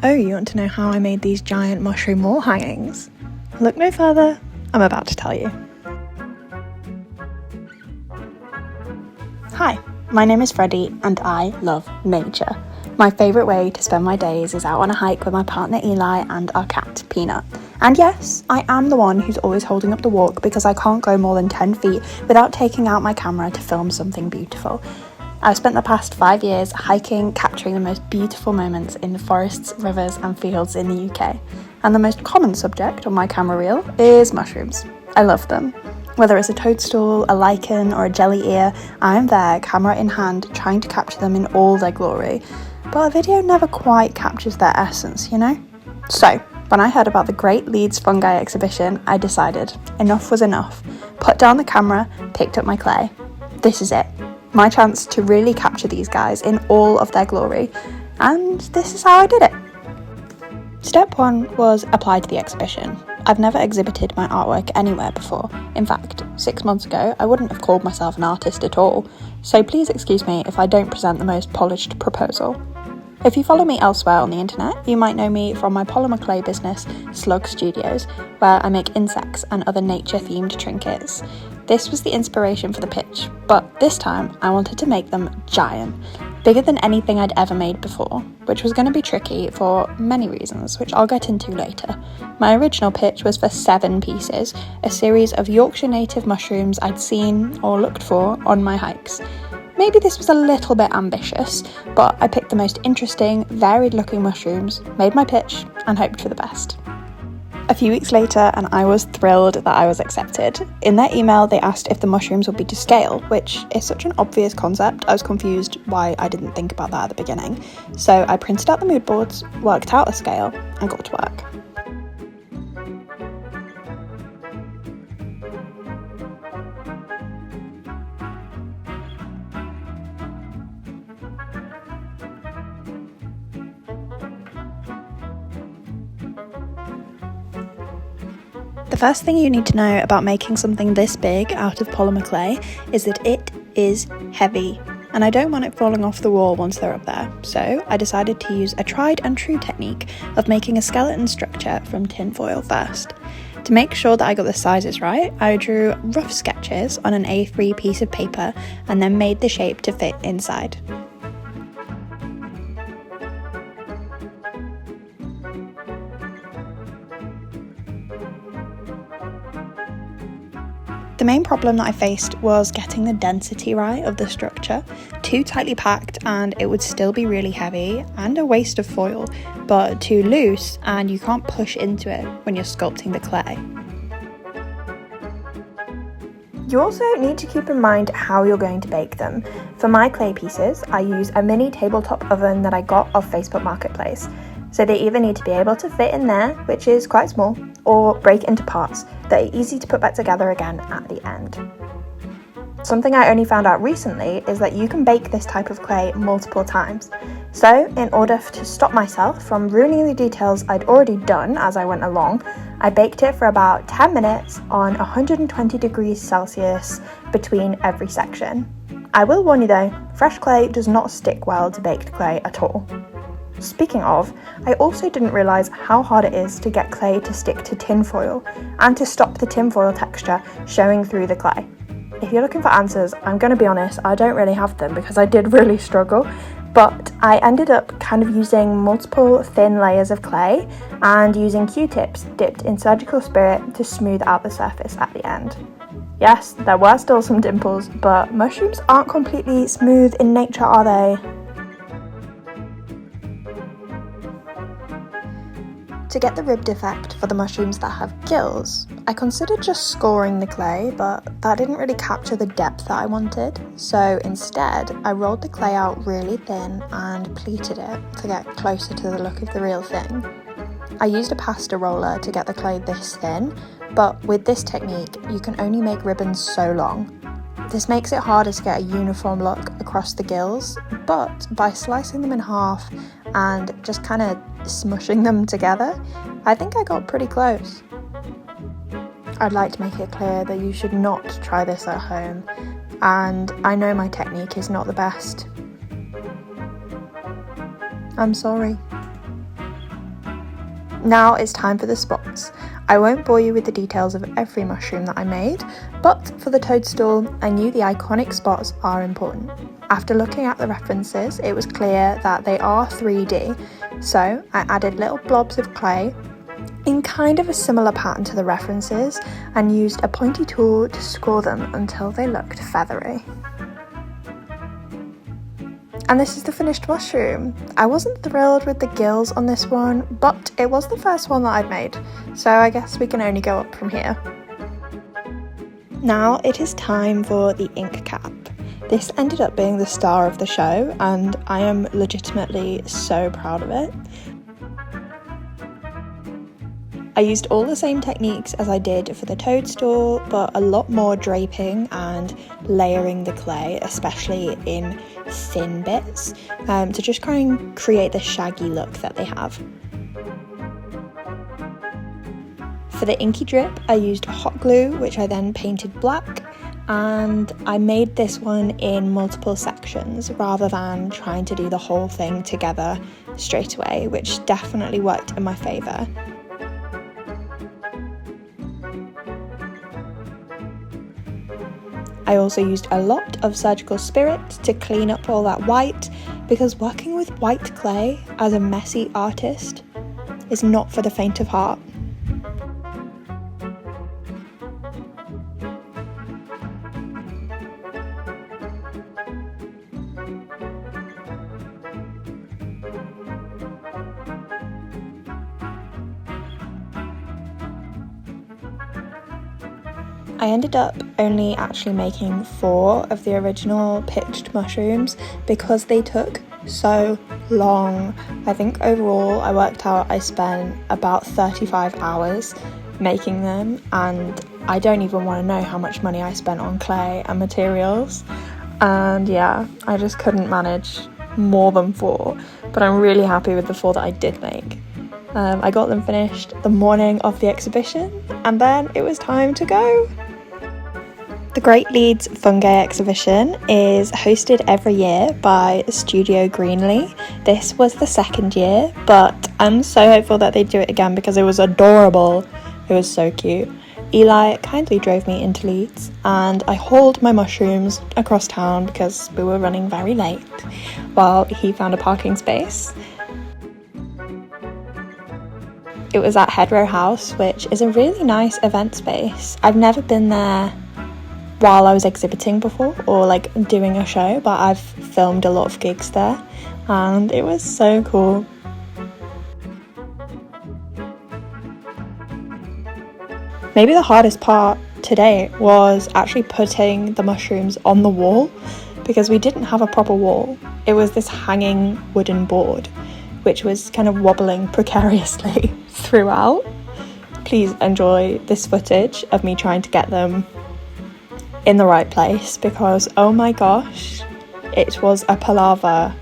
Oh, you want to know how I made these giant mushroom wall hangings? Look no further, I'm about to tell you. Hi, my name is Freddie and I love nature. My favourite way to spend my days is out on a hike with my partner Eli and our cat Peanut. And yes, I am the one who's always holding up the walk because I can't go more than 10 feet without taking out my camera to film something beautiful. I've spent the past 5 years hiking, capturing the most beautiful moments in forests, rivers and fields in the UK. And the most common subject on my camera reel is mushrooms. I love them. Whether it's a toadstool, a lichen or a jelly ear, I'm there, camera in hand, trying to capture them in all their glory. But a video never quite captures their essence, you know? So, when I heard about the Great Leeds Fungi exhibition, I decided enough was enough. Put down the camera, picked up my clay. This is it. My chance to really capture these guys in all of their glory. And this is how I did it. Step 1 was apply to the exhibition. I've never exhibited my artwork anywhere before. In fact, 6 months ago, I wouldn't have called myself an artist at all. So please excuse me if I don't present the most polished proposal. If you follow me elsewhere on the internet, you might know me from my polymer clay business, Slug Studios, where I make insects and other nature-themed trinkets. This was the inspiration for the pitch, but this time I wanted to make them giant, bigger than anything I'd ever made before, which was going to be tricky for many reasons, which I'll get into later. My original pitch was for 7 pieces, a series of Yorkshire native mushrooms I'd seen or looked for on my hikes. Maybe this was a little bit ambitious, but I picked the most interesting, varied-looking mushrooms, made my pitch, and hoped for the best. A few weeks later, and I was thrilled that I was accepted. In their email, they asked if the mushrooms would be to scale, which is such an obvious concept. I was confused why I didn't think about that at the beginning. So I printed out the mood boards, worked out a scale, and got to work. The first thing you need to know about making something this big out of polymer clay is that it is heavy, and I don't want it falling off the wall once they're up there, so I decided to use a tried and true technique of making a skeleton structure from tin foil first. To make sure that I got the sizes right, I drew rough sketches on an A3 piece of paper and then made the shape to fit inside. The main problem that I faced was getting the density right of the structure. Too tightly packed and it would still be really heavy and a waste of foil, but too loose and you can't push into it when you're sculpting the clay. You also need to keep in mind how you're going to bake them. For my clay pieces, I use a mini tabletop oven that I got off Facebook Marketplace. So they either need to be able to fit in there, which is quite small, or break into parts that are easy to put back together again at the end. Something I only found out recently is that you can bake this type of clay multiple times. So in order to stop myself from ruining the details I'd already done as I went along, I baked it for about 10 minutes on 120 degrees Celsius between every section. I will warn you though, fresh clay does not stick well to baked clay at all. Speaking of, I also didn't realise how hard it is to get clay to stick to tin foil and to stop the tin foil texture showing through the clay. If you're looking for answers, I'm going to be honest, I don't really have them because I did really struggle, but I ended up kind of using multiple thin layers of clay and using Q-tips dipped in surgical spirit to smooth out the surface at the end. Yes, there were still some dimples, but mushrooms aren't completely smooth in nature, are they? To get the ribbed effect for the mushrooms that have gills, I considered just scoring the clay, but that didn't really capture the depth that I wanted. So instead, I rolled the clay out really thin and pleated it to get closer to the look of the real thing. I used a pasta roller to get the clay this thin, but with this technique, you can only make ribbons so long. This makes it harder to get a uniform look across the gills, but by slicing them in half and just kind of smushing them together, I think I got pretty close. I'd like to make it clear that you should not try this at home, and I know my technique is not the best. I'm sorry. Now it's time for the spots. I won't bore you with the details of every mushroom that I made, but for the toadstool, I knew the iconic spots are important. After looking at the references, it was clear that they are 3D, so I added little blobs of clay in kind of a similar pattern to the references and used a pointy tool to score them until they looked feathery. And this is the finished mushroom. I wasn't thrilled with the gills on this one, but it was the first one that I'd made, so I guess we can only go up from here. Now it is time for the ink cap. This ended up being the star of the show, and I am legitimately so proud of it. I used all the same techniques as I did for the toadstool, but a lot more draping and layering the clay, especially in thin bits, to just try and create the shaggy look that they have. For the inky drip, I used hot glue, which I then painted black, and I made this one in multiple sections rather than trying to do the whole thing together straight away, which definitely worked in my favour. I also used a lot of surgical spirit to clean up all that white, because working with white clay as a messy artist is not for the faint of heart. I ended up only actually making 4 of the original pitched mushrooms because they took so long. I think overall I worked out I spent about 35 hours making them, and I don't even want to know how much money I spent on clay and materials. And yeah, I just couldn't manage more than 4, but I'm really happy with the 4 that I did make. I got them finished the morning of the exhibition, and then it was time to go. The Great Leeds Fungi exhibition is hosted every year by Studio Greenlee. This was the 2nd year, but I'm so hopeful that they do it again because it was adorable. It was so cute. Eli kindly drove me into Leeds, and I hauled my mushrooms across town because we were running very late while he found a parking space. It was at Hedgerow House, which is a really nice event space. I've never been there while I was exhibiting before or like doing a show, but I've filmed a lot of gigs there and it was so cool. Maybe the hardest part today was actually putting the mushrooms on the wall, because we didn't have a proper wall. It was this hanging wooden board which was kind of wobbling precariously throughout. Please enjoy this footage of me trying to get them in the right place, because oh my gosh, it was a palaver.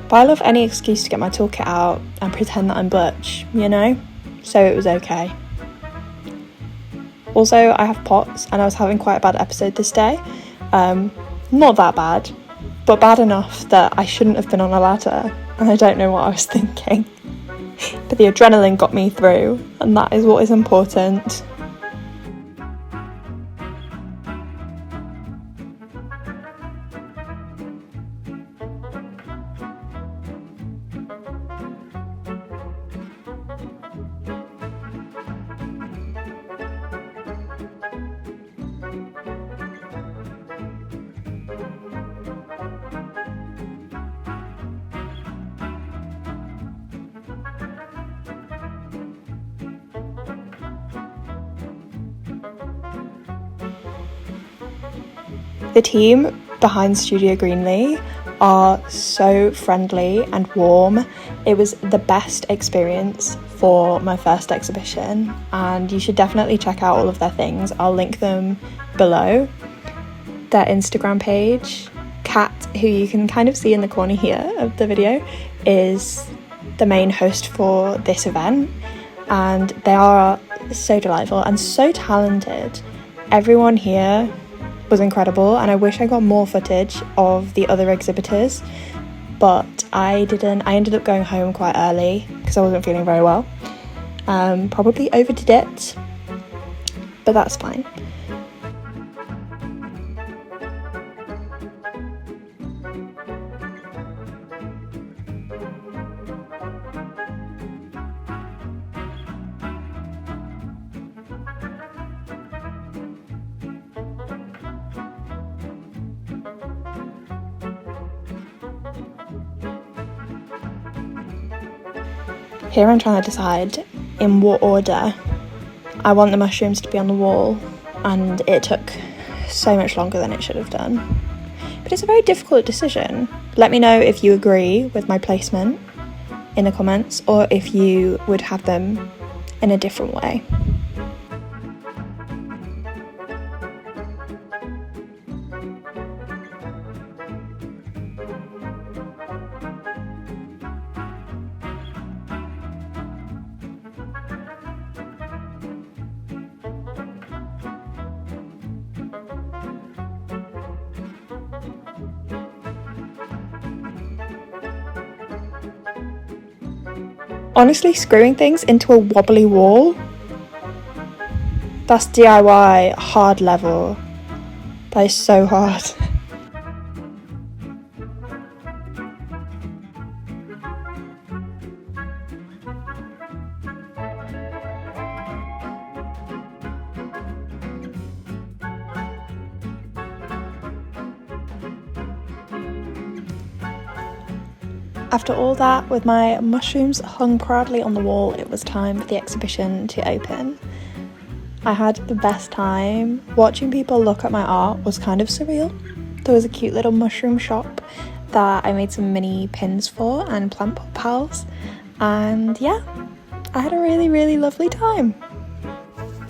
But I love any excuse to get my toolkit out and pretend that I'm Butch, you know? So it was okay. Also, I have POTS and I was having quite a bad episode this day. Not that bad, but bad enough that I shouldn't have been on a ladder, and I don't know what I was thinking. But the adrenaline got me through, and that is what is important. The team behind Studio Greenlee are so friendly and warm. It was the best experience for my first exhibition, and you should definitely check out all of their things. I'll link them below. Their Instagram page, Kat, who you can kind of see in the corner here of the video, is the main host for this event, and they are so delightful and so talented. Everyone here was incredible, and I wish I got more footage of the other exhibitors, but I ended up going home quite early because I wasn't feeling very well. Probably overdid it, but that's fine. Here I'm trying to decide in what order I want the mushrooms to be on the wall, and it took so much longer than it should have done. But it's a very difficult decision. Let me know if you agree with my placement in the comments, or if you would have them in a different way. Honestly, screwing things into a wobbly wall, that's DIY hard level. That is so hard. After all that, with my mushrooms hung proudly on the wall, it was time for the exhibition to open. I had the best time. Watching people look at my art was kind of surreal. There was a cute little mushroom shop that I made some mini pins for and plant pot pals, and yeah, I had a really lovely time.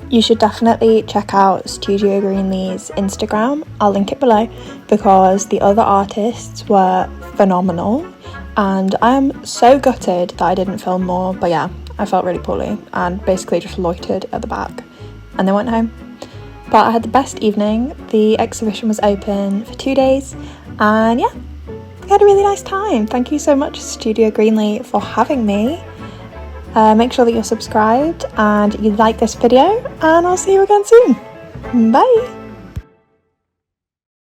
You should definitely check out Studio Greenlee's Instagram. I'll link it below because the other artists were phenomenal. And I am so gutted that I didn't film more, but yeah, I felt really poorly and basically just loitered at the back and then went home. But I had the best evening. The exhibition was open for 2 days and yeah, I had a really nice time. Thank you so much, Studio Greenlee, for having me. Make sure that you're subscribed and you like this video, and I'll see you again soon. Bye!